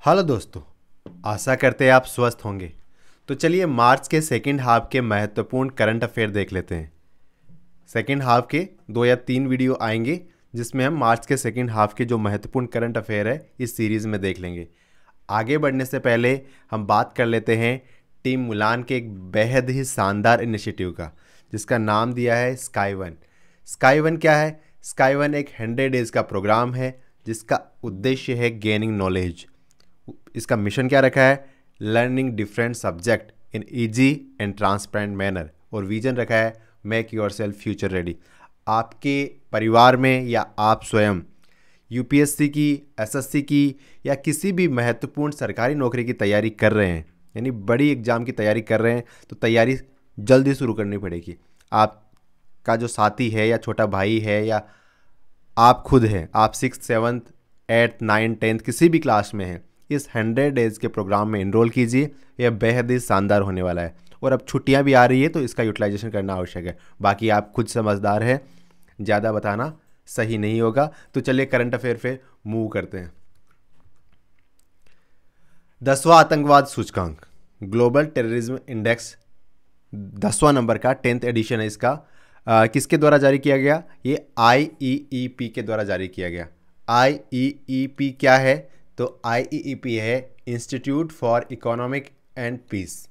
Hello दोस्तों, आशा करते हैं आप स्वस्थ होंगे। तो चलिए मार्च के सेकंड हाफ के महत्वपूर्ण करंट अफेयर देख लेते हैं। सेकंड हाफ के 2 या 3 वीडियो आएंगे जिसमें हम मार्च के सेकंड हाफ के जो महत्वपूर्ण करंट अफेयर है इस सीरीज़ में देख लेंगे। आगे बढ़ने से पहले हम बात कर लेते हैं टीम मुलान के एक बेहद ही शानदार इनिशिएटिव का, जिसका नाम दिया है स्काई वन। स्काई वन क्या है? स्काई वन एक 100 डेज़ का प्रोग्राम है जिसका उद्देश्य है गेनिंग नॉलेज। इसका मिशन क्या रखा है? Learning different subject in easy and transparent manner. और विजन रखा है make your self future ready. आपके परिवार में या आप स्वयं यूपीएससी की, एसएससी की या किसी भी महत्वपूर्ण सरकारी नौकरी की तैयारी कर रहे हैं, यानी बड़ी एग्ज़ाम की तैयारी कर रहे हैं, तो तैयारी जल्दी शुरू करनी पड़ेगी। आपका जो साथी है या छोटा भाई है या आप खुद हैं, आप 6th 7th 8th 9th 10th किसी भी क्लास में हैं, इस 100 डेज़ के प्रोग्राम में इनरोल कीजिए। यह बेहद ही शानदार होने वाला है। और अब छुट्टियां भी आ रही है तो इसका यूटिलाइजेशन करना आवश्यक है। बाकी आप खुद समझदार हैं, ज़्यादा बताना सही नहीं होगा। तो चलिए करंट अफेयर पे मूव करते हैं। 10वां आतंकवाद सूचकांक ग्लोबल टेररिज्म इंडेक्स 10वां नंबर का 10th एडिशन है इसका। किसके द्वारा जारी किया गया? ये IEEP के द्वारा जारी किया गया। IEEP क्या है? तो IEEP है institute for economic and peace,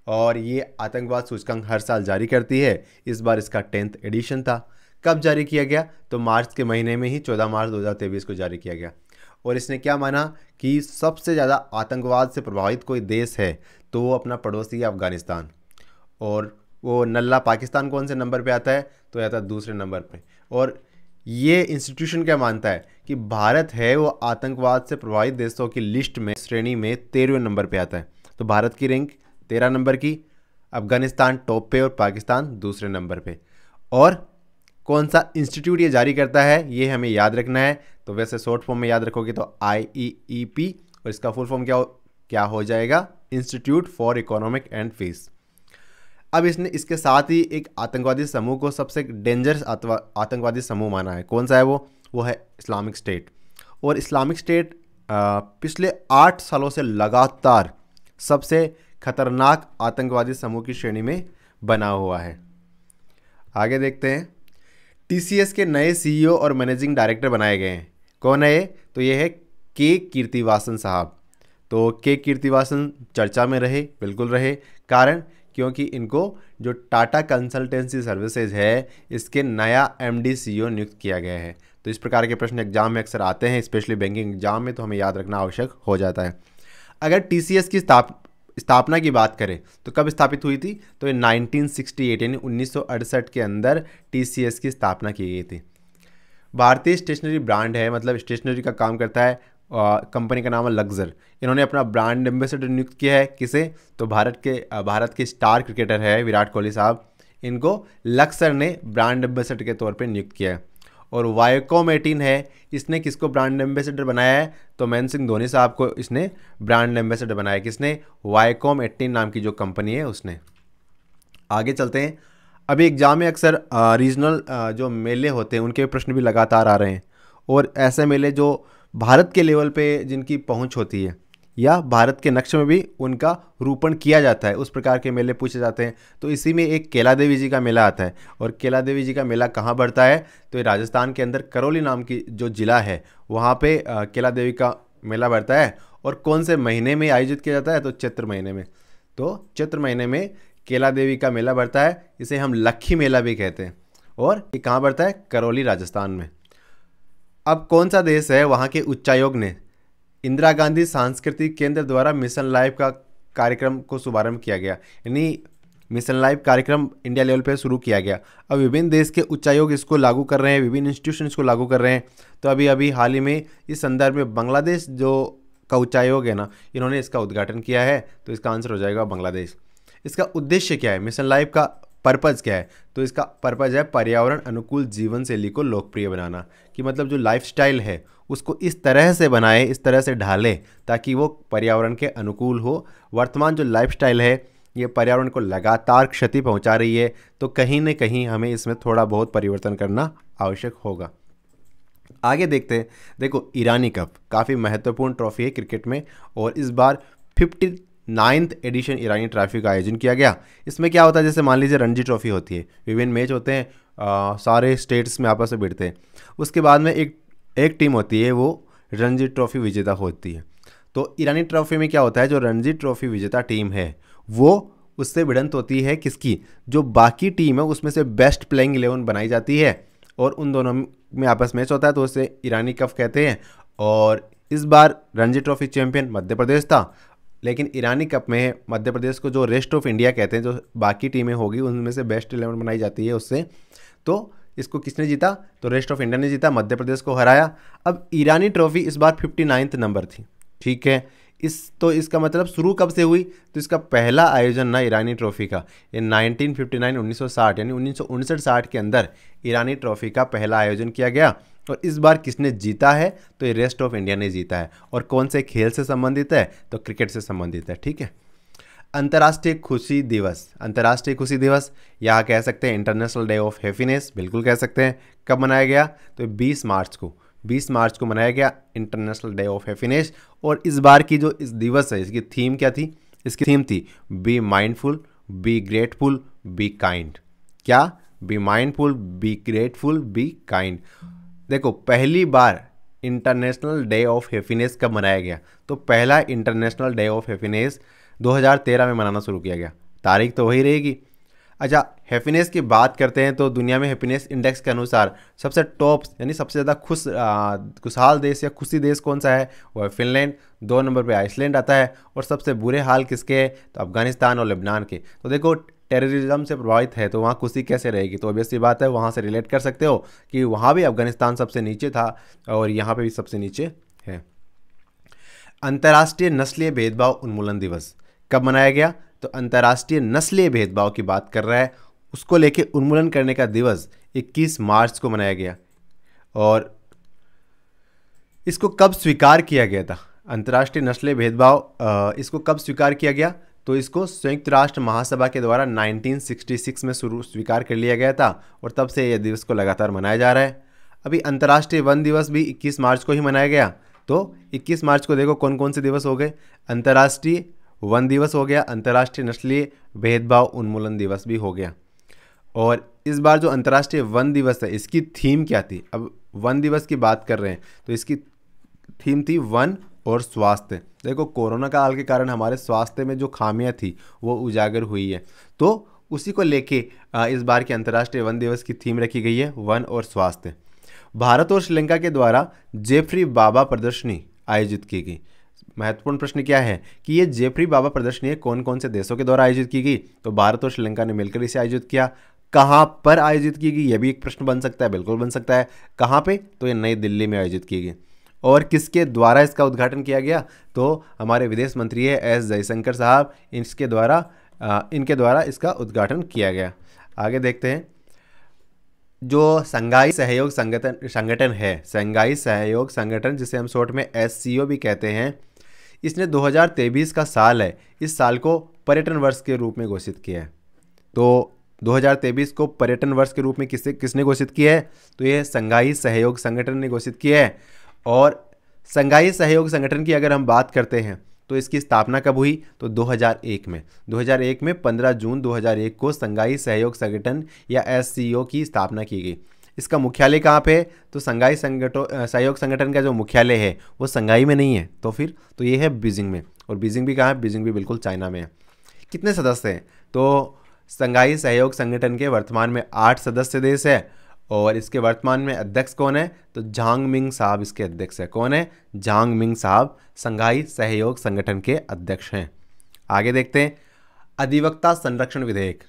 और ये आतंकवाद सूचकांक हर साल जारी करती है। इस बार इसका 10th एडिशन था। कब जारी किया गया? तो मार्च के महीने में ही 14 मार्च 2023 को जारी किया गया। और इसने क्या माना कि सबसे ज़्यादा आतंकवाद से प्रभावित कोई देश है तो वो अपना पड़ोसी है अफ़गानिस्तान। और वो नल्ला पाकिस्तान कौन से नंबर पे आता है? तो आता है दूसरे नंबर पे। और ये इंस्टीट्यूशन क्या मानता है कि भारत है वो आतंकवाद से प्रभावित देशों की लिस्ट में, श्रेणी में 13वें नंबर पे आता है। तो भारत की रैंक 13 नंबर की, अफगानिस्तान टॉप पे और पाकिस्तान दूसरे नंबर पे। और कौन सा इंस्टीट्यूट ये जारी करता है ये हमें याद रखना है। तो वैसे शॉर्ट फॉर्म में याद रखोगे तो IEEP, और इसका फुल फॉर्म क्या हो जाएगा? Institute for economic and peace. अब इसने इसके साथ ही एक आतंकवादी समूह को सबसे डेंजरस आतंकवादी समूह माना है। कौन सा है वो है इस्लामिक स्टेट। और इस्लामिक स्टेट पिछले 8 सालों से लगातार सबसे खतरनाक आतंकवादी समूह की श्रेणी में बना हुआ है। आगे देखते हैं। TCS के नए CEO और मैनेजिंग डायरेक्टर बनाए गए हैं। कौन है ये? तो ये है के कीर्तिवासन साहब। तो के कीर्तिवासन चर्चा में रहे, बिल्कुल रहे। कारण क्योंकि इनको जो टाटा कंसल्टेंसी सर्विसेज है इसके नया MD CEO नियुक्त किया गया है। तो इस प्रकार के प्रश्न एग्जाम में अक्सर आते हैं, स्पेशली बैंकिंग एग्जाम में, तो हमें याद रखना आवश्यक हो जाता है। अगर TCS की स्थापना की बात करें तो कब स्थापित हुई थी? तो ये 1968 यानी 1968 के अंदर TCS की स्थापना की गई थी। भारतीय स्टेशनरी ब्रांड है, मतलब स्टेशनरी का काम करता है। कंपनी का नाम है लक्जर। इन्होंने अपना ब्रांड एम्बेसडर नियुक्त किया है। किसे? तो भारत के स्टार क्रिकेटर है विराट कोहली साहब, इनको लक्सर ने ब्रांड एम्बेसडर के तौर पे नियुक्त किया है। और वायकॉम 18 है, इसने किसको ब्रांड एम्बेसडर बनाया है? तो महेंद्र सिंह धोनी साहब को इसने ब्रांड एम्बेसडर बनाया। किसने? वायकॉम 18 नाम की जो कंपनी है उसने। आगे चलते हैं। अभी एग्जाम में अक्सर रीजनल जो मेले होते हैं उनके प्रश्न भी लगातार आ रहे हैं। और ऐसे मेले जो भारत के लेवल पे जिनकी पहुंच होती है या भारत के नक्शे में भी उनका रूपण किया जाता है, उस प्रकार के मेले पूछे जाते हैं। तो इसी में एक केला देवी जी का मेला आता है। और केला देवी जी का मेला कहाँ बढ़ता है? तो ये राजस्थान के अंदर करौली नाम की जो ज़िला है वहाँ पे केला देवी का मेला बढ़ता है। और कौन से महीने में आयोजित किया जाता है? तो चैत्र महीने में। तो चैत्र महीने में केला देवी का मेला बढ़ता है। इसे हम लक्खी मेला भी कहते हैं। और ये कहाँ बढ़ता है? करौली, राजस्थान में। अब कौन सा देश है वहाँ के उच्चायोग ने इंदिरा गांधी सांस्कृतिक केंद्र द्वारा मिशन लाइफ का कार्यक्रम को शुभारंभ किया गया, यानी मिशन लाइफ कार्यक्रम इंडिया लेवल पे शुरू किया गया। अब विभिन्न देश के उच्चायोग इसको लागू कर रहे हैं, विभिन्न इंस्टीट्यूशन इसको लागू कर रहे हैं। तो अभी हाल ही में इस संदर्भ में बांग्लादेश जो का उच्चायोग है ना, इन्होंने इसका उद्घाटन किया है। तो इसका आंसर हो जाएगा बांग्लादेश। इसका उद्देश्य क्या है? मिशन लाइफ का पर्पज़ क्या है? तो इसका पर्पज़ है पर्यावरण अनुकूल जीवन शैली को लोकप्रिय बनाना। कि मतलब जो लाइफस्टाइल है उसको इस तरह से बनाए, इस तरह से ढाले ताकि वो पर्यावरण के अनुकूल हो। वर्तमान जो लाइफस्टाइल है ये पर्यावरण को लगातार क्षति पहुंचा रही है। तो कहीं न कहीं हमें इसमें थोड़ा बहुत परिवर्तन करना आवश्यक होगा। आगे देखते हैं। देखो ईरानी कप काफ़ी महत्वपूर्ण ट्रॉफी है क्रिकेट में, और इस बार 59th एडिशन ईरानी ट्रॉफी का आयोजन किया गया। इसमें क्या होता है, जैसे मान लीजिए रणजी ट्रॉफी होती है, विभिन्न मैच होते हैं, सारे स्टेट्स में आपस में भिड़ते हैं, उसके बाद में एक टीम होती है वो रणजी ट्रॉफी विजेता होती है। तो ईरानी ट्रॉफी में क्या होता है, जो रणजी ट्रॉफी विजेता टीम है वो उससे भिड़ंत होती है किसकी, जो बाकी टीम है उसमें से बेस्ट प्लेइंग 11 बनाई जाती है, और उन दोनों में आपस मैच होता है, तो उसे ईरानी कप कहते हैं। और इस बार रणजी ट्रॉफी चैंपियन मध्य प्रदेश था, लेकिन ईरानी कप में मध्य प्रदेश को जो रेस्ट ऑफ इंडिया कहते हैं, जो बाकी टीमें होगी उनमें से बेस्ट 11 बनाई जाती है उससे। तो इसको किसने जीता, तो रेस्ट ऑफ इंडिया ने जीता, मध्य प्रदेश को हराया। अब ईरानी ट्रॉफी इस बार 59th नंबर थी, ठीक है। इसका मतलब शुरू कब से हुई, तो इसका पहला आयोजन ना ईरानी ट्रॉफी का ये 1959 1960 यानी 1959-60 के अंदर ईरानी ट्रॉफी का पहला आयोजन किया गया। और इस बार किसने जीता है, तो ये रेस्ट ऑफ इंडिया ने जीता है। और कौन से खेल से संबंधित है, तो क्रिकेट से संबंधित है, ठीक है। अंतर्राष्ट्रीय खुशी दिवस, अंतर्राष्ट्रीय खुशी दिवस यहाँ कह सकते हैं इंटरनेशनल डे ऑफ हैप्पीनेस, बिल्कुल कह सकते हैं। कब मनाया गया, तो 20 मार्च को मनाया गया इंटरनेशनल डे ऑफ हैप्पीनेस। और इस बार की जो इस दिवस है, इसकी थीम क्या थी, इसकी थीम थी be mindful, be grateful, be kind. क्या, be mindful, be grateful, be kind. देखो पहली बार इंटरनेशनल डे ऑफ हैप्पीनेस कब मनाया गया, तो पहला इंटरनेशनल डे ऑफ हैप्पीनेस 2013 में मनाना शुरू किया गया, तारीख तो वही रहेगी। अच्छा, हैप्पीनेस की बात करते हैं तो दुनिया में हैप्पीनेस इंडेक्स के अनुसार सबसे टॉप यानी सबसे ज़्यादा खुशहाल देश या खुशी देश कौन सा है, वो है फिनलैंड। 2 नंबर पे आइसलैंड आता है, और सबसे बुरे हाल किसके हैं, तो अफगानिस्तान और लेबनान के। तो देखो टेररिज्म से प्रभावित है तो वहाँ खुशी कैसे रहेगी, तो ऑब्वियस सी बात है, वहाँ से रिलेट कर सकते हो कि वहाँ भी अफगानिस्तान सबसे नीचे था और यहाँ पे भी सबसे नीचे है। अंतर्राष्ट्रीय नस्लीय भेदभाव उन्मूलन दिवस कब मनाया गया, तो अंतर्राष्ट्रीय नस्लीय भेदभाव की बात कर रहा है, उसको लेके उन्मूलन करने का दिवस 21 मार्च को मनाया गया। और इसको कब स्वीकार किया गया था, अंतर्राष्ट्रीय नस्लीय भेदभाव इसको कब स्वीकार किया गया, तो इसको संयुक्त राष्ट्र महासभा के द्वारा 1966 में स्वीकार कर लिया गया था, और तब से यह दिवस को लगातार मनाया जा रहा है। अभी अंतर्राष्ट्रीय वन दिवस भी 21 मार्च को ही मनाया गया। तो 21 मार्च को देखो कौन कौन से दिवस हो गए, अंतर्राष्ट्रीय वन दिवस हो गया, अंतर्राष्ट्रीय नस्लीय भेदभाव उन्मूलन दिवस भी हो गया। और इस बार जो अंतर्राष्ट्रीय वन दिवस है इसकी थीम क्या थी, अब वन दिवस की बात कर रहे हैं तो इसकी थीम थी वन और स्वास्थ्य। देखो कोरोना काल के कारण हमारे स्वास्थ्य में जो खामियां थी वो उजागर हुई है, तो उसी को लेके इस बार के अंतर्राष्ट्रीय वन दिवस की थीम रखी गई है वन और स्वास्थ्य। भारत और श्रीलंका के द्वारा जेफरी बाबा प्रदर्शनी आयोजित की गई। महत्वपूर्ण प्रश्न क्या है कि ये जेफरी बाबा प्रदर्शनी कौन कौन से देशों के द्वारा आयोजित की गई, तो भारत और श्रीलंका ने मिलकर इसे आयोजित किया। कहाँ पर आयोजित की गई, यह भी एक प्रश्न बन सकता है, बिल्कुल बन सकता है। कहाँ पे, तो ये नई दिल्ली में आयोजित की गई। और किसके द्वारा इसका उद्घाटन किया गया, तो हमारे विदेश मंत्री है एस जयशंकर साहब, इनके द्वारा इसका उद्घाटन किया गया। आगे देखते हैं, जो शंघाई सहयोग संगठन है, शंघाई सहयोग संगठन जिसे हम शॉर्ट में SCO भी कहते हैं, इसने 2023 का साल है, इस साल को पर्यटन वर्ष के रूप में घोषित किया है। तो 2023 को पर्यटन वर्ष के रूप में किसने घोषित किया है, तो ये शंघाई सहयोग संगठन ने घोषित किया है। और शंघाई सहयोग संगठन की अगर हम बात करते हैं तो इसकी स्थापना कब हुई, तो 2001 में 15 जून 2001 को शंघाई सहयोग संगठन या SCO की स्थापना की गई। इसका मुख्यालय कहाँ पे है, तो शंघाई सहयोग संगठन का जो मुख्यालय है वो शंघाई में नहीं है, तो ये है बीजिंग में। और बीजिंग भी कहाँ है, बीजिंग भी बिल्कुल चाइना में है। कितने सदस्य हैं, तो शंघाई सहयोग संगठन के वर्तमान में 8 सदस्य देश है, और इसके वर्तमान में अध्यक्ष कौन है, तो झांग मिंग साहब इसके अध्यक्ष है। कौन है, झांग मिंग साहब शंघाई सहयोग संगठन के अध्यक्ष हैं। आगे देखते हैं, अधिवक्ता संरक्षण विधेयक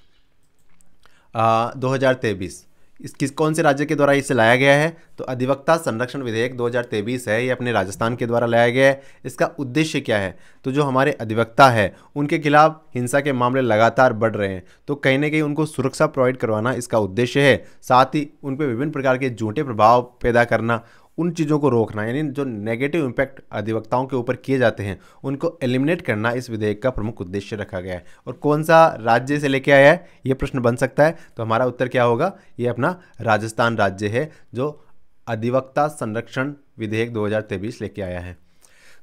2023 कौन से राज्य के द्वारा इसे लाया गया है, तो अधिवक्ता संरक्षण विधेयक 2023 है, ये अपने राजस्थान के द्वारा लाया गया है। इसका उद्देश्य क्या है, तो जो हमारे अधिवक्ता है उनके खिलाफ हिंसा के मामले लगातार बढ़ रहे हैं, तो कहीं ना कहीं उनको सुरक्षा प्रोवाइड करवाना इसका उद्देश्य है। साथ ही उन पर विभिन्न प्रकार के झूठे प्रभाव पैदा करना, उन चीज़ों को रोकना, यानी जो नेगेटिव इम्पैक्ट अधिवक्ताओं के ऊपर किए जाते हैं उनको एलिमिनेट करना इस विधेयक का प्रमुख उद्देश्य रखा गया है। और कौन सा राज्य से लेके आया है, ये प्रश्न बन सकता है, तो हमारा उत्तर क्या होगा, ये अपना राजस्थान राज्य है जो अधिवक्ता संरक्षण विधेयक 2023 लेके आया है।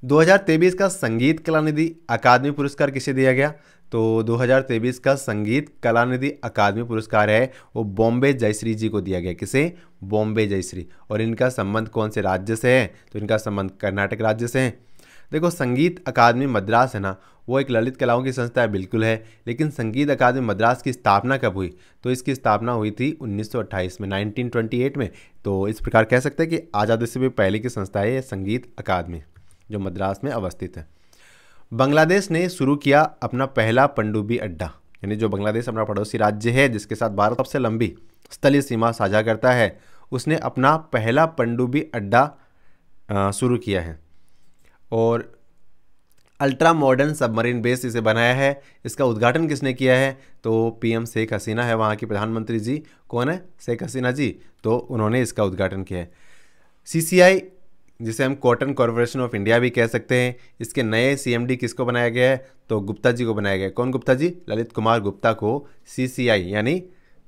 2023 का संगीत कलानिधि अकादमी पुरस्कार किसे दिया गया? तो 2023 का संगीत कलानिधि अकादमी पुरस्कार है वो बॉम्बे जयश्री जी को दिया गया। किसे? बॉम्बे जयश्री। और इनका संबंध कौन से राज्य से है? तो इनका संबंध कर्नाटक राज्य से है। देखो, संगीत अकादमी मद्रास है ना, वो एक ललित कलाओं की संस्था है, बिल्कुल है, लेकिन संगीत अकादमी मद्रास की स्थापना कब हुई? तो इसकी स्थापना हुई थी 1928 में, 1928 में। तो इस प्रकार कह सकते हैं कि आज़ादी से भी पहले की संस्था है ये संगीत अकादमी, जो मद्रास में अवस्थित है। बांग्लादेश ने शुरू किया अपना पहला पनडुब्बी अड्डा, यानी जो बांग्लादेश अपना पड़ोसी राज्य है जिसके साथ भारत सबसे लंबी स्थलीय सीमा साझा करता है, उसने अपना पहला पनडुब्बी अड्डा शुरू किया है। और अल्ट्रा मॉडर्न सबमरीन बेस इसे बनाया है। इसका उद्घाटन किसने किया है? तो पीएम शेख हसीना है, वहाँ की प्रधानमंत्री जी। कौन है? शेख हसीना जी। तो उन्होंने इसका उद्घाटन किया है। सीसीआई, जिसे हम कॉटन कॉरपोरेशन ऑफ इंडिया भी कह सकते हैं, इसके नए सीएमडी किसको बनाया गया है? तो गुप्ता जी को बनाया गया है। कौन गुप्ता जी? ललित कुमार गुप्ता को सीसीआई यानी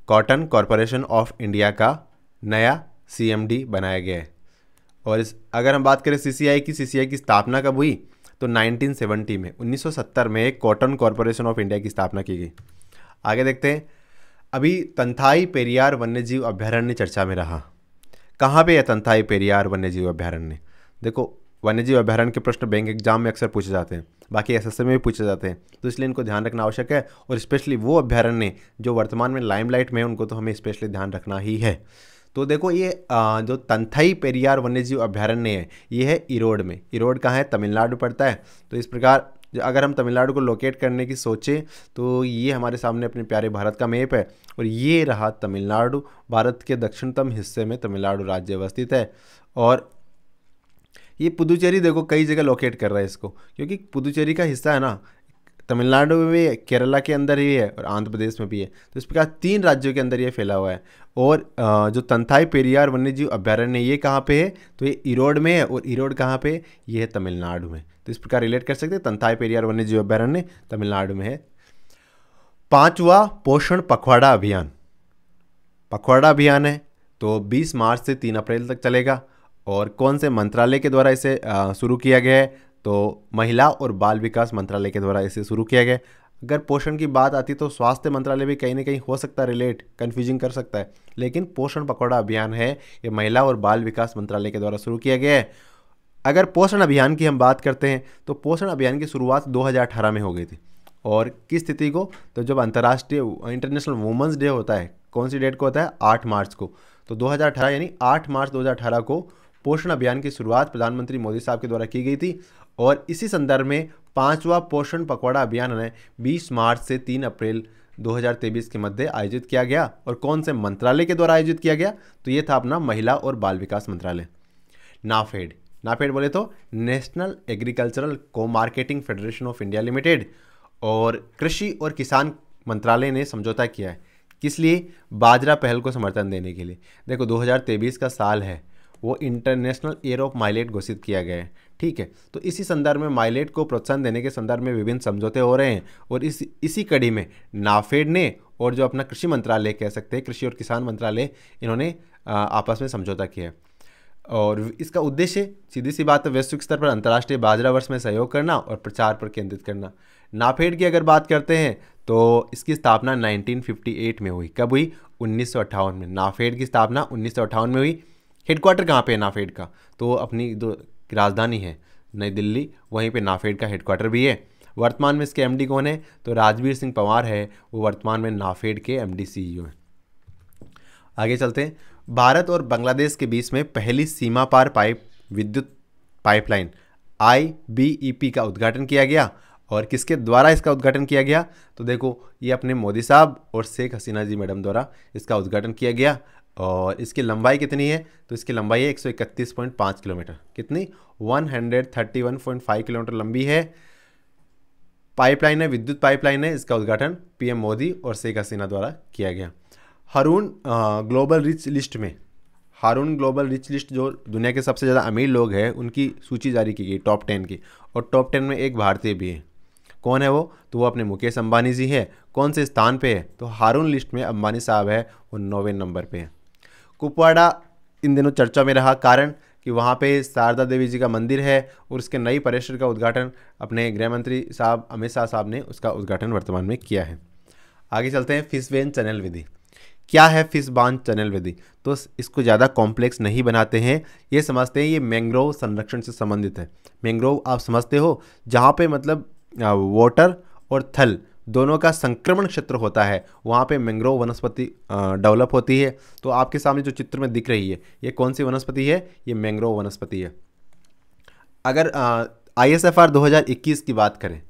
कॉटन कॉरपोरेशन ऑफ इंडिया का नया सीएमडी बनाया गया है। और अगर हम बात करें सीसीआई की स्थापना कब हुई? तो 1970 में, 1970 में एक कॉटन कॉरपोरेशन ऑफ इंडिया की स्थापना की गई। आगे देखते हैं। अभी तंथाई पेरियार वन्यजीव अभ्यारण्य चर्चा में रहा। कहाँ पे है तंथाई पेरियार वन्यजीव अभ्यारण्य? देखो, वन्यजीव अभ्यारण्य के प्रश्न बैंक एग्जाम में अक्सर पूछे जाते हैं, बाकी एसएससी में भी पूछे जाते हैं, तो इसलिए इनको ध्यान रखना आवश्यक है। और स्पेशली वो अभ्यारण्य जो वर्तमान में लाइमलाइट में है, उनको तो हमें स्पेशली ध्यान रखना ही है। तो देखो, ये जो तंथई पेरियार वन्यजीव अभ्यारण्य है, ये है इरोड में। इरोड कहाँ है? तमिलनाडु पड़ता है। तो इस प्रकार अगर हम तमिलनाडु को लोकेट करने की सोचें तो ये हमारे सामने अपने प्यारे भारत का मैप है, और ये रहा तमिलनाडु। भारत के दक्षिणतम हिस्से में तमिलनाडु राज्य अवस्थित है। और ये पुदुचेरी देखो कई जगह लोकेट कर रहा है इसको, क्योंकि पुदुचेरी का हिस्सा है ना, तमिलनाडु में भी है, केरला के अंदर ही है, और आंध्र प्रदेश में भी है। तो इस प्रकार 3 राज्यों के अंदर ये फैला हुआ है। और जो तंथाई पेरियार वन्यजीव अभ्यारण्य ये कहाँ पे है? तो ये इरोड में है। और इरोड कहाँ पे? ये है तमिलनाडु में। तो इस प्रकार रिलेट कर सकते हैं, तंथाई पेरियार वन्यजीव अभ्यारण्य तमिलनाडु में है। 5वां पोषण पखवाड़ा अभियान, पखवाड़ा अभियान है, तो 20 मार्च से 3 अप्रैल तक चलेगा। और कौन से मंत्रालय के द्वारा इसे शुरू किया गया है? तो महिला और बाल विकास मंत्रालय के द्वारा इसे शुरू किया गया। अगर पोषण की बात आती तो स्वास्थ्य मंत्रालय भी कहीं ना कहीं हो सकता है रिलेट, कन्फ्यूजिंग कर सकता है, लेकिन पोषण पखवाड़ा अभियान है ये महिला और बाल विकास मंत्रालय के द्वारा शुरू किया गया है। अगर पोषण अभियान की हम बात करते हैं तो पोषण अभियान की शुरुआत 2018 में हो गई थी। और किस तिथि को? तो जब अंतर्राष्ट्रीय इंटरनेशनल वुमेंस डे होता है, कौन सी डेट को होता है? 8 मार्च को। तो 2018 यानी 8 मार्च 2018 को पोषण अभियान की शुरुआत प्रधानमंत्री मोदी साहब के द्वारा की गई थी। और इसी संदर्भ में 5वां पोषण पखवाड़ा अभियान है 20 मार्च से 3 अप्रैल 2023 के मध्य आयोजित किया गया। और कौन से मंत्रालय के द्वारा आयोजित किया गया? तो ये था अपना महिला और बाल विकास मंत्रालय, नाफेड। नाफेड बोले तो national agricultural co marketing federation of India limited. और कृषि और किसान मंत्रालय ने समझौता किया है, किस लिए? बाजरा पहल को समर्थन देने के लिए। देखो, 2023 का साल है, वो इंटरनेशनल ईयर ऑफ माइलेट घोषित किया गया है, ठीक है। तो इसी संदर्भ में माइलेट को प्रोत्साहन देने के संदर्भ में विभिन्न समझौते हो रहे हैं। और इसी कड़ी में नाफेड ने और जो अपना कृषि मंत्रालय कह सकते हैं, कृषि और किसान मंत्रालय, इन्होंने आपस में समझौता किया है। और इसका उद्देश्य सीधी सी बात है, वैश्विक स्तर पर अंतर्राष्ट्रीय बाजरा वर्ष में सहयोग करना और प्रचार पर केंद्रित करना। नाफेड की अगर बात करते हैं तो इसकी स्थापना 1958 में हुई। कब हुई? 1958 में। नाफेड की स्थापना 1958 में हुई। हेडक्वार्टर कहाँ पे है नाफेड का? तो अपनी जो राजधानी है नई दिल्ली, वहीं पे नाफेड का हेडक्वार्टर भी है। वर्तमान में इसके एमडी कौन है? तो राजवीर सिंह पंवार है, वो वर्तमान में नाफेड के एमडी सीईओ हैं। आगे चलते हैं। भारत और बांग्लादेश के बीच में पहली सीमा पार विद्युत पाइपलाइन IBEP का उद्घाटन किया गया। और किसके द्वारा इसका उद्घाटन किया गया? तो देखो, ये अपने मोदी साहब और शेख हसीना जी मैडम द्वारा इसका उद्घाटन किया गया। और इसकी लंबाई कितनी है? तो इसकी लंबाई है 131.5 किलोमीटर। कितनी? 131.5 किलोमीटर लंबी है। पाइपलाइन है, विद्युत पाइपलाइन है। इसका उद्घाटन पीएम मोदी और शेख हसीना द्वारा किया गया। हारून ग्लोबल रिच लिस्ट में, हारून ग्लोबल रिच लिस्ट जो दुनिया के सबसे ज़्यादा अमीर लोग हैं उनकी सूची जारी की गई, टॉप 10 की। और टॉप 10 में एक भारतीय भी है। कौन है वो? तो वो अपने मुकेश अंबानी जी है। कौन से स्थान पे है? तो हारून लिस्ट में अंबानी साहब है, वो 9वें नंबर पे है। कुपवाड़ा इन दिनों चर्चा में रहा, कारण कि वहाँ पे शारदा देवी जी का मंदिर है और उसके नई परिसर का उद्घाटन अपने गृह मंत्री साहब अमित शाह साहब ने उसका उद्घाटन वर्तमान में किया है। आगे चलते हैं, फिशबेन चैनल विधि। क्या है फिशबेन चैनल विधि? तो इसको ज़्यादा कॉम्प्लेक्स नहीं बनाते हैं, ये समझते हैं ये मैंग्रोव संरक्षण से संबंधित है। मैंग्रोव आप समझते हो, जहाँ पे मतलब वाटर और थल दोनों का संक्रमण क्षेत्र होता है, वहाँ पे मैंग्रोव वनस्पति डेवलप होती है। तो आपके सामने जो चित्र में दिख रही है, ये कौन सी वनस्पति है? ये मैंग्रोव वनस्पति है। अगर ISFR 2021 की बात करें,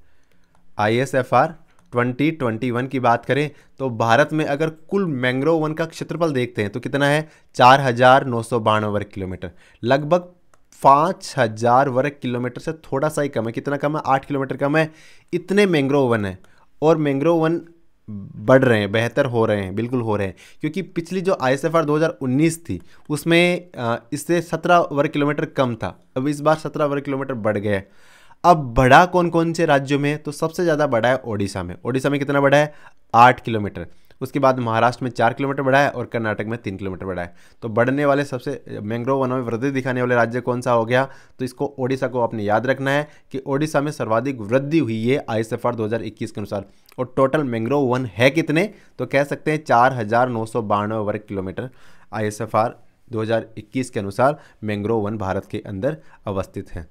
ISFR 2021 की बात करें, तो भारत में अगर कुल मैंग्रोव वन का क्षेत्रफल देखते हैं तो कितना है? 4,992 वर्ग किलोमीटर, लगभग 5,000 वर्ग किलोमीटर से थोड़ा सा ही कम है। कितना कम है? 8 किलोमीटर कम है। इतने मैंग्रोव वन है और मैंग्रोव वन बढ़ रहे हैं, बेहतर हो रहे हैं, बिल्कुल हो रहे हैं, क्योंकि पिछली जो ISFR 2019 थी उसमें इससे 17 वर्ग किलोमीटर कम था, अब इस बार 17 वर्ग किलोमीटर बढ़ गया है। अब बढ़ा कौन कौन से राज्यों में? तो सबसे ज़्यादा बढ़ा है ओडिशा में। ओडिशा में कितना बढ़ा है? 8 किलोमीटर। उसके बाद महाराष्ट्र में 4 किलोमीटर बढ़ा है और कर्नाटक में 3 किलोमीटर बढ़ा है। तो बढ़ने वाले सबसे मैंग्रोव वनों में वृद्धि दिखाने वाले राज्य कौन सा हो गया? तो इसको ओडिशा को आपने याद रखना है कि ओडिशा में सर्वाधिक वृद्धि हुई है ISFR 2021 के अनुसार। और टोटल मैंग्रोव वन है कितने? तो कह सकते हैं 4,992 वर्ग किलोमीटर ISFR 2021 के अनुसार मैंग्रोव वन भारत के अंदर अवस्थित है।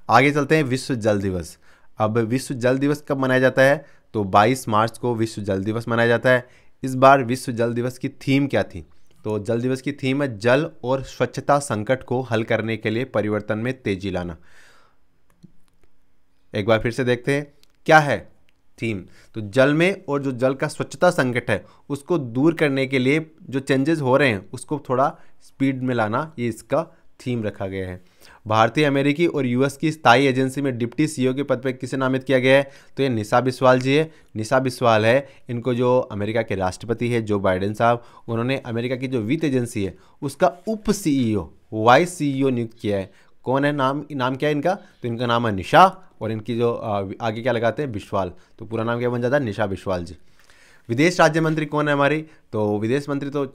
आगे चलते हैं, विश्व जल दिवस। अब विश्व जल दिवस कब मनाया जाता है? तो 22 मार्च को विश्व जल दिवस मनाया जाता है। इस बार विश्व जल दिवस की थीम क्या थी? तो जल दिवस की थीम है जल और स्वच्छता संकट को हल करने के लिए परिवर्तन में तेजी लाना। एक बार फिर से देखते हैं क्या है थीम। तो जल में और जो जल का स्वच्छता संकट है उसको दूर करने के लिए जो चेंजेस हो रहे हैं उसको थोड़ा स्पीड में लाना, ये इसका थीम रखा गया है। भारतीय, अमेरिकी और US की स्थायी एजेंसी में डिप्टी CEO के पद पर किसे नामित किया गया है? तो ये निशा बिस्वाल जी है। निशा बिस्वाल है, इनको जो अमेरिका के राष्ट्रपति है जो बाइडेन साहब, उन्होंने अमेरिका की जो वित्त एजेंसी है उसका उप CEO वाइस CEO नियुक्त किया है। कौन है? नाम क्या है इनका? तो इनका नाम है निशा और इनकी जो आगे क्या लगाते हैं? बिस्वाल। तो पूरा नाम क्या बन जाता है? निशा बिस्वाल जी। विदेश राज्य मंत्री कौन है हमारी? तो विदेश मंत्री तो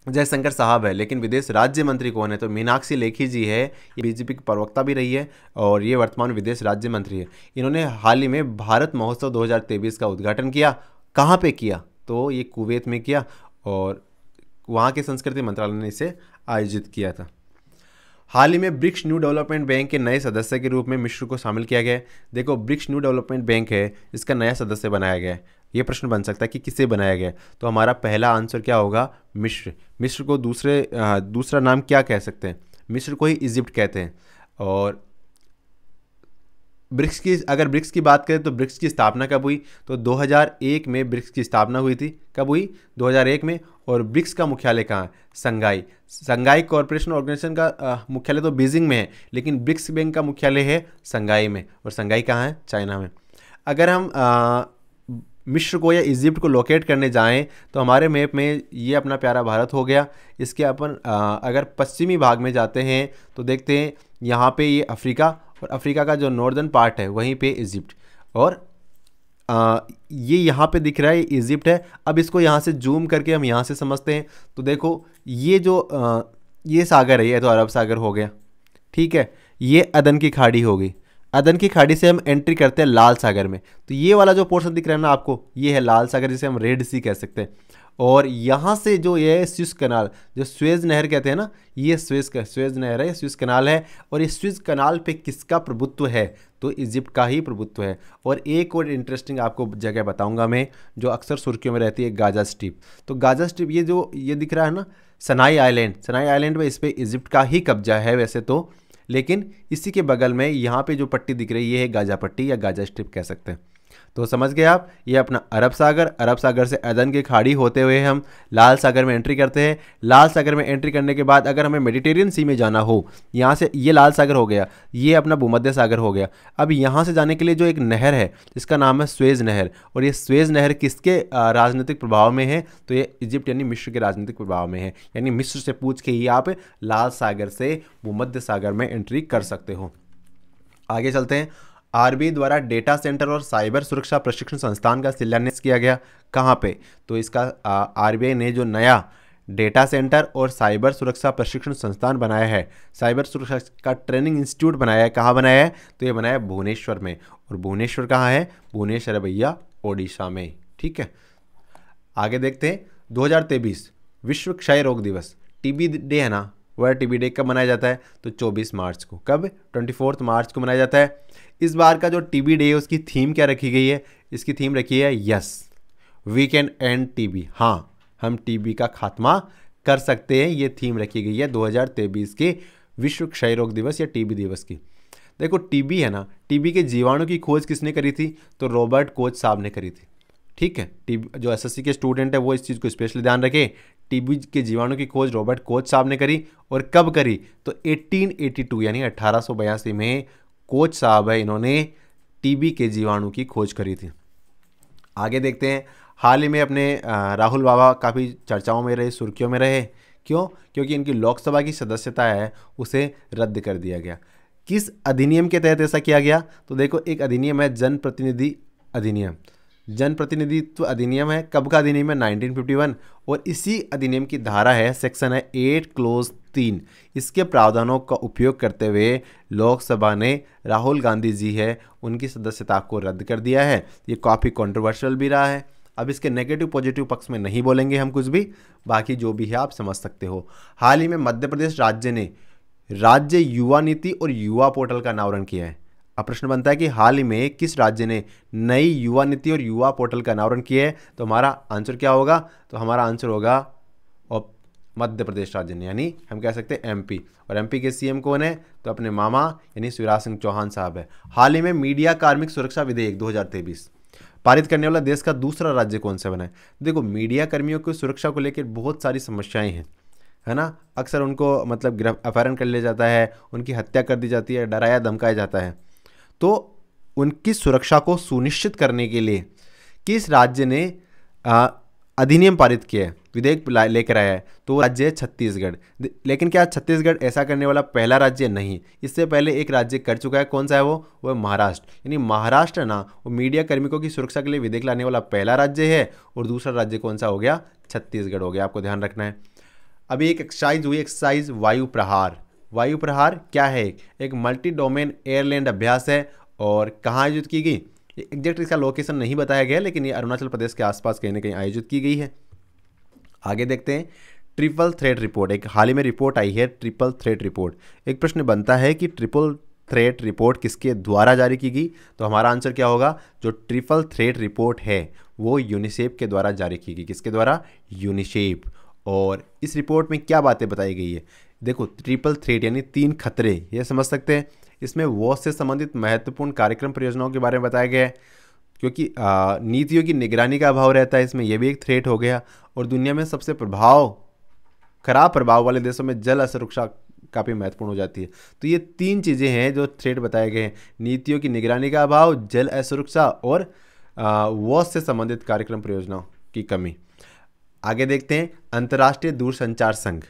जयशंकर साहब है, लेकिन विदेश राज्य मंत्री कौन है? तो मीनाक्षी लेखी जी है। ये BJP की प्रवक्ता भी रही है और ये वर्तमान विदेश राज्य मंत्री है। इन्होंने हाल ही में भारत महोत्सव 2023 का उद्घाटन किया। कहाँ पे किया? तो ये कुवैत में किया और वहाँ के संस्कृति मंत्रालय ने इसे आयोजित किया था। हाल ही में ब्रिक्स न्यू डेवलपमेंट बैंक के नए सदस्य के रूप में मिस्र को शामिल किया गया है। देखो, ब्रिक्स न्यू डेवलपमेंट बैंक है, इसका नया सदस्य बनाया गया है। ये प्रश्न बन सकता है कि किसे बनाया गया है? तो हमारा पहला आंसर क्या होगा? मिस्र। मिस्र को दूसरा नाम क्या कह सकते हैं? मिस्र को ही इजिप्ट कहते हैं। और अगर ब्रिक्स की बात करें तो ब्रिक्स की स्थापना कब हुई? तो 2001 में ब्रिक्स की स्थापना हुई थी। कब हुई? 2001 में। और ब्रिक्स का मुख्यालय कहाँ है? संघाई कॉरपोरेशन ऑर्गेनाइजेशन का मुख्यालय तो बीजिंग में है, लेकिन ब्रिक्स बैंक का मुख्यालय है संघाई में। और संघाई कहाँ है? चाइना में। अगर हम मिस्र को या इजिप्ट को लोकेट करने जाएं तो हमारे मैप में ये अपना प्यारा भारत हो गया। इसके अपन अगर पश्चिमी भाग में जाते हैं तो देखते हैं यहाँ पे ये अफ्रीका, और अफ्रीका का जो नॉर्दर्न पार्ट है वहीं पे इजिप्ट, और ये यहाँ पे दिख रहा है, ये इजिप्ट है। अब इसको यहाँ से जूम करके हम यहाँ से समझते हैं तो देखो ये जो ये सागर है, ये तो अरब सागर हो गया, ठीक है। ये अदन की खाड़ी होगी, अदन की खाड़ी से हम एंट्री करते हैं लाल सागर में। तो ये वाला जो पोर्शन दिख रहा है ना आपको, ये है लाल सागर, जिसे हम रेड सी कह सकते हैं। और यहाँ से जो ये स्विस कनाल, जो स्वेज नहर कहते हैं ना, ये स्वेज नहर है, स्विस कनाल है। और ये स्विस कनाल पे किसका प्रभुत्व है? तो इजिप्ट का ही प्रभुत्व है। और एक और इंटरेस्टिंग आपको जगह बताऊंगा मैं, जो अक्सर सुर्खियों में रहती है, गाजा स्ट्रिप। तो गाजा स्ट्रिप ये दिख रहा है ना, सनाई आइलैंड में इस पर इजिप्ट का ही कब्जा है वैसे तो, लेकिन इसी के बगल में यहाँ पे जो पट्टी दिख रही है, ये है गाजा पट्टी या गाजा स्ट्रिप कह सकते हैं। तो समझ गए आप, ये अपना अरब सागर से अदन की खाड़ी होते हुए हम लाल सागर में एंट्री करते हैं। लाल सागर में एंट्री करने के बाद अगर हमें मेडिटेरियन सी में जाना हो, यहाँ से ये लाल सागर हो गया, ये अपना भूमध्य सागर हो गया। अब यहाँ से जाने के लिए जो एक नहर है जिसका नाम है स्वेज नहर, और ये स्वेज नहर किसके राजनीतिक प्रभाव में है? तो ये इजिप्ट यानी मिस्र के राजनीतिक प्रभाव में है। यानी मिस्र से पूछ के ही आप लाल सागर से भूमध्य सागर में एंट्री कर सकते हो। आगे चलते हैं। RBI द्वारा डेटा सेंटर और साइबर सुरक्षा प्रशिक्षण संस्थान का शिलान्यास किया गया। कहाँ पे? तो इसका RBI ने जो नया डेटा सेंटर और साइबर सुरक्षा प्रशिक्षण संस्थान बनाया है, साइबर सुरक्षा का ट्रेनिंग इंस्टीट्यूट बनाया है। कहाँ बनाया है? तो ये बनाया है भुवनेश्वर में। और भुवनेश्वर कहाँ है? भुवनेश्वर है भैया ओडिशा में। ठीक है, आगे देखते हैं। 2023 विश्व क्षय रोग दिवस, टीबी डे है ना, वर्ल्ड टीबी डे कब मनाया जाता है? तो 24 मार्च को। कब? 24 मार्च को मनाया जाता है। इस बार का जो टीबी डे है उसकी थीम क्या रखी गई है? इसकी थीम रखी है yes we can end TB. हाँ, हम टीबी का खात्मा कर सकते हैं, ये थीम रखी गई है 2023 के विश्व क्षय रोग दिवस या टीबी दिवस की। देखो टीबी है ना, टीबी के जीवाणु की खोज किसने करी थी? तो रॉबर्ट कोच साहब ने करी थी। ठीक है, टीबी जो एसएससी के स्टूडेंट है वो इस चीज़ को स्पेशली ध्यान रखें। टीबी के जीवाणु की खोज रॉबर्ट कोच साहब ने करी। और कब करी? तो 1882 यानी 1882 में कोच साहब है, इन्होंने टीबी के जीवाणु की खोज करी थी। आगे देखते हैं। हाल ही में अपने राहुल बाबा काफ़ी चर्चाओं में रहे, सुर्खियों में रहे। क्यों? क्योंकि इनकी लोकसभा की सदस्यता है उसे रद्द कर दिया गया। किस अधिनियम के तहत ऐसा किया गया? तो देखो, एक अधिनियम है जनप्रतिनिधि अधिनियम, जनप्रतिनिधित्व अधिनियम है। कब का अधिनियम है? 1951। और इसी अधिनियम की धारा है, सेक्शन है 8 क्लोज 3। इसके प्रावधानों का उपयोग करते हुए लोकसभा ने राहुल गांधी जी है उनकी सदस्यता को रद्द कर दिया है। ये काफ़ी कंट्रोवर्शियल भी रहा है। अब इसके नेगेटिव पॉजिटिव पक्ष में नहीं बोलेंगे हम कुछ भी, बाकी जो भी है आप समझ सकते हो। हाल ही में मध्य प्रदेश राज्य ने राज्य युवा नीति और युवा पोर्टल का अनावरण किया है। अब प्रश्न बनता है कि हाल ही में किस राज्य ने नई युवा नीति और युवा पोर्टल का अनावरण किया है? तो हमारा आंसर क्या होगा? तो हमारा आंसर होगा और मध्य प्रदेश राज्य ने, यानी हम कह सकते हैं एमपी। और एमपी के सीएम कौन है? तो अपने मामा यानी शिवराज सिंह चौहान साहब है। हाल ही में मीडिया कार्मिक सुरक्षा विधेयक 2023 पारित करने वाला देश का दूसरा राज्य कौन सा बना है? देखो, मीडिया कर्मियों की सुरक्षा को लेकर बहुत सारी समस्याएं हैं, है ना। अक्सर उनको मतलब अपहरण कर लिया जाता है, उनकी हत्या कर दी जाती है, डराया धमकाया जाता है। तो उनकी सुरक्षा को सुनिश्चित करने के लिए किस राज्य ने अधिनियम पारित किया है, विधेयक लेकर आया है? तो वो राज्य है छत्तीसगढ़। लेकिन क्या छत्तीसगढ़ ऐसा करने वाला पहला राज्य नहीं? इससे पहले एक राज्य कर चुका है। कौन सा है वो है महाराष्ट्र। यानी महाराष्ट्र ना, वो मीडिया कार्मिकों की सुरक्षा के लिए विधेयक लाने वाला पहला राज्य है। और दूसरा राज्य कौन सा हो गया? छत्तीसगढ़ हो गया। आपको ध्यान रखना है। अभी एक एक्सरसाइज हुई, एक्सरसाइज वायु प्रहार। वायु प्रहार क्या है? एक मल्टी डोमेन एयरलैंड अभ्यास है। और कहाँ आयोजित की गई? एग्जैक्ट इसका लोकेशन नहीं बताया गया, लेकिन ये अरुणाचल प्रदेश के आसपास कहीं ना कहीं आयोजित की गई है। आगे देखते हैं। ट्रिपल थ्रेट रिपोर्ट, एक हाल ही में रिपोर्ट आई है, ट्रिपल थ्रेट रिपोर्ट। एक प्रश्न बनता है कि ट्रिपल थ्रेट रिपोर्ट किसके द्वारा जारी की गई? तो हमारा आंसर क्या होगा? जो ट्रिपल थ्रेट रिपोर्ट है वो यूनिसेफ के द्वारा जारी की गई। किसके द्वारा? यूनिसेफ। और इस रिपोर्ट में क्या बातें बताई गई है? देखो, ट्रिपल थ्रेट यानी 3 खतरे, ये समझ सकते हैं। इसमें वॉर से संबंधित महत्वपूर्ण कार्यक्रम परियोजनाओं के बारे में बताया गया है, क्योंकि नीतियों की निगरानी का अभाव रहता है इसमें, यह भी एक थ्रेट हो गया। और दुनिया में सबसे खराब प्रभाव वाले देशों में जल असुरक्षा काफ़ी महत्वपूर्ण हो जाती है। तो ये 3 चीज़ें हैं जो थ्रेट बताए गए हैं, नीतियों की निगरानी का अभाव, जल असुरक्षा और वॉर से संबंधित कार्यक्रम परियोजनाओं की कमी। आगे देखते हैं। अंतर्राष्ट्रीय दूरसंचार संघ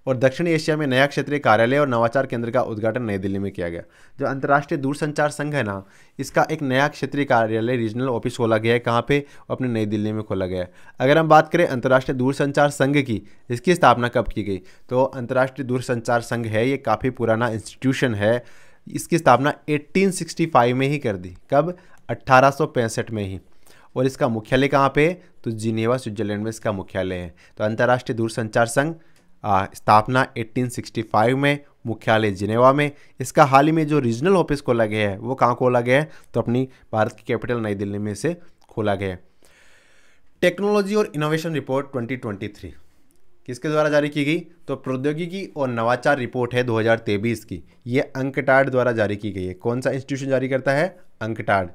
और दक्षिण एशिया में नया क्षेत्रीय कार्यालय और नवाचार केंद्र का उद्घाटन नई दिल्ली में किया गया। जो अंतर्राष्ट्रीय दूरसंचार संघ है ना, इसका एक नया क्षेत्रीय कार्यालय, रीजनल ऑफिस खोला गया है। कहाँ पे? अपने नई दिल्ली में खोला गया है। अगर हम बात करें अंतर्राष्ट्रीय दूरसंचार संघ की, इसकी स्थापना कब की गई? तो अंतर्राष्ट्रीय दूरसंचार संघ है, ये काफ़ी पुराना इंस्टीट्यूशन है। इसकी स्थापना 1865 में ही कर दी। कब? 1865 में ही। और इसका मुख्यालय कहाँ पे? तो जिनेवा, स्विट्जरलैंड में इसका मुख्यालय है। तो अंतर्राष्ट्रीय दूरसंचार संघ स्थापना 1865 में, मुख्यालय जिनेवा में। इसका हाल ही में जो रीजनल ऑफिस खोला गया है वो कहाँ खोला गया है? तो अपनी भारत की कैपिटल नई दिल्ली में इसे खोला गया है। टेक्नोलॉजी और इनोवेशन रिपोर्ट 2023 किसके द्वारा जारी की गई? तो प्रौद्योगिकी और नवाचार रिपोर्ट है 2023 की। ये अंकटाड द्वारा जारी की गई है। कौन सा इंस्टीट्यूशन जारी करता है? अंकटाड।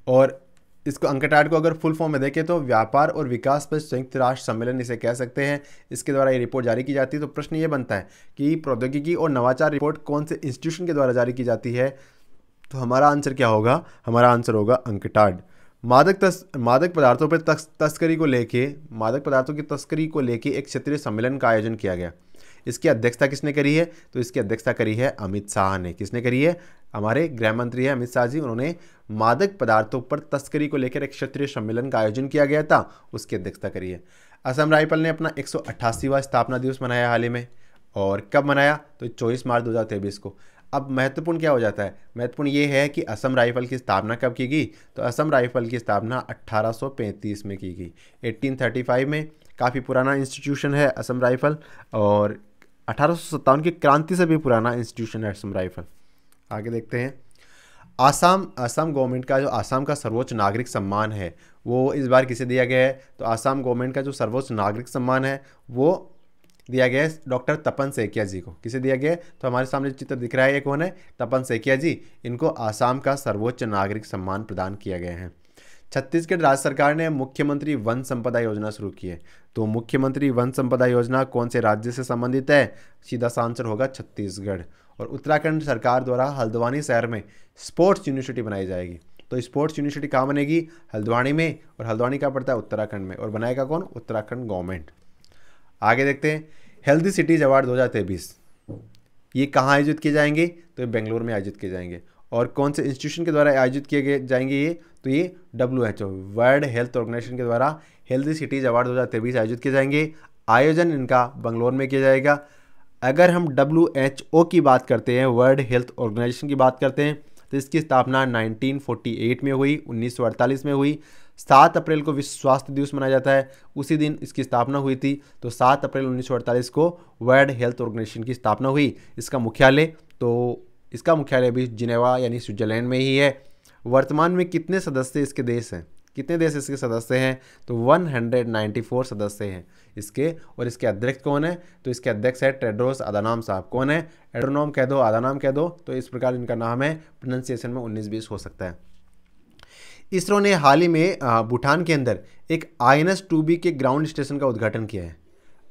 और इसको अंकटाड को अगर फुल फॉर्म में देखें तो व्यापार और विकास पर संयुक्त राष्ट्र सम्मेलन इसे कह सकते हैं। इसके द्वारा ये रिपोर्ट जारी की जाती है। तो प्रश्न ये बनता है कि प्रौद्योगिकी और नवाचार रिपोर्ट कौन से इंस्टीट्यूशन के द्वारा जारी की जाती है? तो हमारा आंसर क्या होगा? हमारा आंसर होगा अंकटाड। मादक पदार्थों पर तस्करी की तस्करी को लेके एक क्षेत्रीय सम्मेलन का आयोजन किया गया। इसकी अध्यक्षता किसने करी है? तो इसकी अध्यक्षता करी है अमित शाह ने। किसने करी है? हमारे गृह मंत्री है अमित शाह जी। उन्होंने मादक पदार्थों पर तस्करी को लेकर एक क्षेत्रीय सम्मेलन का आयोजन किया गया था, उसकी अध्यक्षता करी है। असम राइफल ने अपना 188वां स्थापना दिवस मनाया हाल ही में। और कब मनाया? तो 24 मार्च 2023 को। अब महत्वपूर्ण क्या हो जाता है? महत्वपूर्ण ये है कि असम राइफल की स्थापना कब की गई? तो असम राइफल की स्थापना 1835 में की गई, 1835 में। काफ़ी पुराना इंस्टीट्यूशन है असम राइफल, और 1857 की क्रांति से भी पुराना इंस्टीट्यूशन है असम राइफल। आगे देखते हैं। असम गवर्नमेंट का जो असम का सर्वोच्च नागरिक सम्मान है वो इस बार किसे दिया गया है? तो असम गवर्नमेंट का जो सर्वोच्च नागरिक सम्मान है वो दिया गया है डॉक्टर तपन सैकिया जी को। किसे दिया गया है? तो हमारे सामने चित्र दिख रहा है, ये कौन है? तपन सैकिया जी। इनको आसाम का सर्वोच्च नागरिक सम्मान प्रदान किया गया है। छत्तीसगढ़ राज्य सरकार ने मुख्यमंत्री वन संपदा योजना शुरू की है। तो मुख्यमंत्री वन संपदा योजना कौन से राज्य से संबंधित है? सीधा सा आंसर होगा छत्तीसगढ़। और उत्तराखंड सरकार द्वारा हल्द्वानी शहर में स्पोर्ट्स यूनिवर्सिटी बनाई जाएगी। तो स्पोर्ट्स यूनिवर्सिटी कहाँ बनेगी? हल्द्वानी में। और हल्द्वानी कहाँ पड़ता है? उत्तराखंड में। और बनाएगा कौन? उत्तराखंड गवर्नमेंट। आगे देखते हैं। हेल्दी सिटीज अवार्ड 2023 ये कहाँ आयोजित किए जाएंगे? तो ये बेंगलुरु में आयोजित किए जाएंगे। और कौन से इंस्टीट्यूशन के द्वारा आयोजित किए जाएंगे ये? तो ये WHO वर्ल्ड हेल्थ ऑर्गेनाइजेशन के द्वारा हेल्दी सिटीज अवार्ड 2023 आयोजित किए जाएंगे। आयोजन इनका बेंगलुरु में किया जाएगा। अगर हम WHO की बात करते हैं, वर्ल्ड हेल्थ ऑर्गेनाइजेशन की बात करते हैं, तो इसकी स्थापना 1948 में हुई, 1948 में हुई। 7 अप्रैल को विश्व स्वास्थ्य दिवस मनाया जाता है, उसी दिन इसकी स्थापना हुई थी। तो 7 अप्रैल 1948 को वर्ल्ड हेल्थ ऑर्गेनाइजेशन की स्थापना हुई। इसका मुख्यालय भी जिनेवा यानी स्विट्जरलैंड में ही है। वर्तमान में कितने सदस्य इसके देश हैं? कितने देश इसके सदस्य हैं? तो 194 सदस्य हैं इसके। और इसके अध्यक्ष कौन है? तो इसके अध्यक्ष है टेड्रोस अधानोम साहब। कौन है? एड्रोनॉम कह दो, अधानोम कह दो, तो इस प्रकार इनका नाम है। प्रोनाउंसिएशन में 19-20 हो सकता है। इसरो ने हाल ही में भूटान के अंदर एक INS-2B के ग्राउंड स्टेशन का उद्घाटन किया है।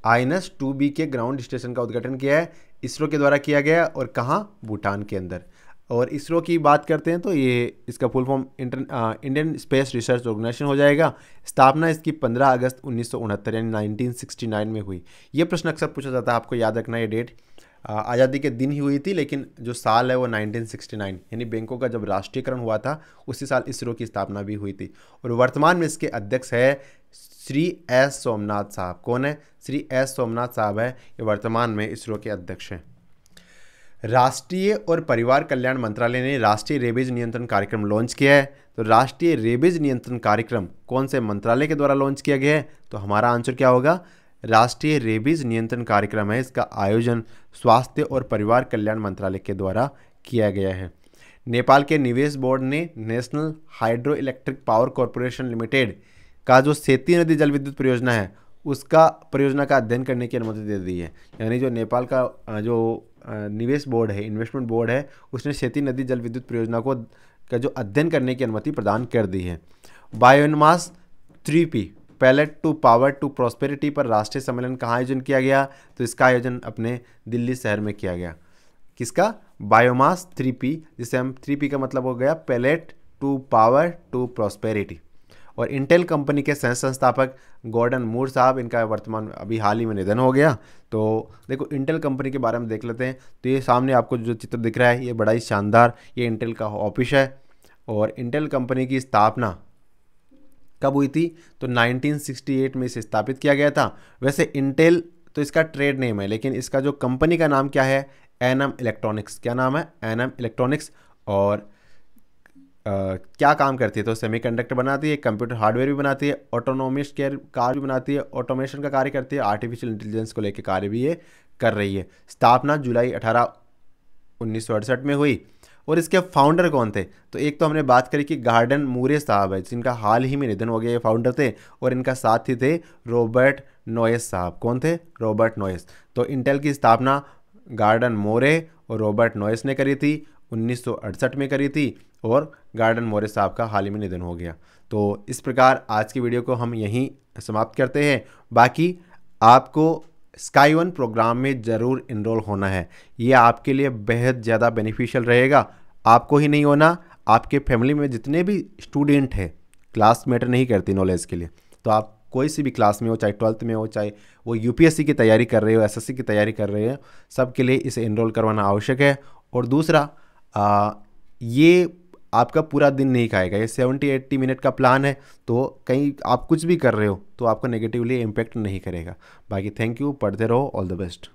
INS-2B के ग्राउंड स्टेशन का उद्घाटन किया है, इसरो के द्वारा किया गया। और कहाँ? भूटान के अंदर। और इसरो की बात करते हैं तो ये इसका full form Indian space research organisation हो जाएगा। स्थापना इसकी 15 अगस्त 1969 यानी 1969 में हुई। ये प्रश्न अक्सर पूछा जाता है, आपको याद रखना ये डेट। आज़ादी के दिन ही हुई थी, लेकिन जो साल है वो 1969 यानी बैंकों का जब राष्ट्रीयकरण हुआ था उसी साल इसरो की स्थापना भी हुई थी। और वर्तमान में इसके अध्यक्ष है श्री S सोमनाथ साहब। कौन है? श्री S सोमनाथ साहब है, ये वर्तमान में इसरो के अध्यक्ष हैं। राष्ट्रीय और परिवार कल्याण मंत्रालय ने राष्ट्रीय रेबीज नियंत्रण कार्यक्रम लॉन्च किया है। तो राष्ट्रीय रेबीज नियंत्रण कार्यक्रम कौन से मंत्रालय के द्वारा लॉन्च किया गया है? तो हमारा आंसर क्या होगा? राष्ट्रीय रेबीज नियंत्रण कार्यक्रम है, इसका आयोजन स्वास्थ्य और परिवार कल्याण मंत्रालय के द्वारा किया गया है। नेपाल के निवेश बोर्ड ने national hydro electric power corporation limited का जो सेती नदी जल विद्युत परियोजना है उसका परियोजना का अध्ययन करने की अनुमति दे दी है। यानी जो नेपाल का जो निवेश बोर्ड है, इन्वेस्टमेंट बोर्ड है, उसने सेती नदी जल विद्युत परियोजना का जो अध्ययन करने की अनुमति प्रदान कर दी है। Biomass 3P pellet to power to prosperity पर राष्ट्रीय सम्मेलन कहाँ आयोजन किया गया? तो इसका आयोजन अपने दिल्ली शहर में किया गया। किसका? बायोमास 3P, जिसे हम 3P का मतलब हो गया pellet to power to prosperity. और इंटेल कंपनी के सह संस्थापक गॉर्डन मूर साहब, इनका वर्तमान अभी हाल ही में निधन हो गया। तो देखो इंटेल कंपनी के बारे में देख लेते हैं। तो ये सामने आपको जो चित्र दिख रहा है ये बड़ा ही शानदार, ये इंटेल का ऑफिस है। और इंटेल कंपनी की स्थापना कब हुई थी? तो 1968 में इसे स्थापित किया गया था। वैसे इंटेल तो इसका ट्रेड नेम है, लेकिन इसका जो कंपनी का नाम क्या है? NM electronics. क्या नाम है? NM electronics. और क्या काम करती है? तो सेमीकंडक्टर बनाती है, कंप्यूटर हार्डवेयर भी बनाती है, ऑटोनोमस कार भी बनाती है, ऑटोमेशन का कार्य करती है, आर्टिफिशियल इंटेलिजेंस को लेकर कार्य भी ये कर रही है। स्थापना जुलाई 18, 1968 में हुई। और इसके फाउंडर कौन थे? तो एक तो हमने बात करी कि गार्डन मूरे साहब है, जिनका हाल ही में निधन हो गया, ये फाउंडर थे। और इनका साथी थे रॉबर्ट नोयस साहब। कौन थे? Robert Noyes. तो इंटेल की स्थापना गार्डन मोरे और रॉबर्ट नोयस ने करी थी, 1968 में करी थी। और गार्डन मोरे साहब का हाल ही में निधन हो गया। तो इस प्रकार आज की वीडियो को हम यहीं समाप्त करते हैं। बाकी आपको स्काई वन प्रोग्राम में ज़रूर इनरोल होना है, ये आपके लिए बेहद ज़्यादा बेनिफिशियल रहेगा। आपको ही नहीं होना, आपके फैमिली में जितने भी स्टूडेंट हैं, क्लास मैटर नहीं करती नॉलेज के लिए। तो आप कोई सी भी क्लास में हो, चाहे 12th में हो, चाहे वो UPSC की तैयारी कर रहे हो, SSC की तैयारी कर रहे हो, सबके लिए इसे इनरोल करवाना आवश्यक है। और दूसरा ये आपका पूरा दिन नहीं खाएगा। ये 70-80 मिनट का प्लान है, तो कहीं आप कुछ भी कर रहे हो तो आपको नेगेटिवली इम्पेक्ट नहीं करेगा। बाकी थैंक यू, पढ़ते रहो, ऑल द बेस्ट।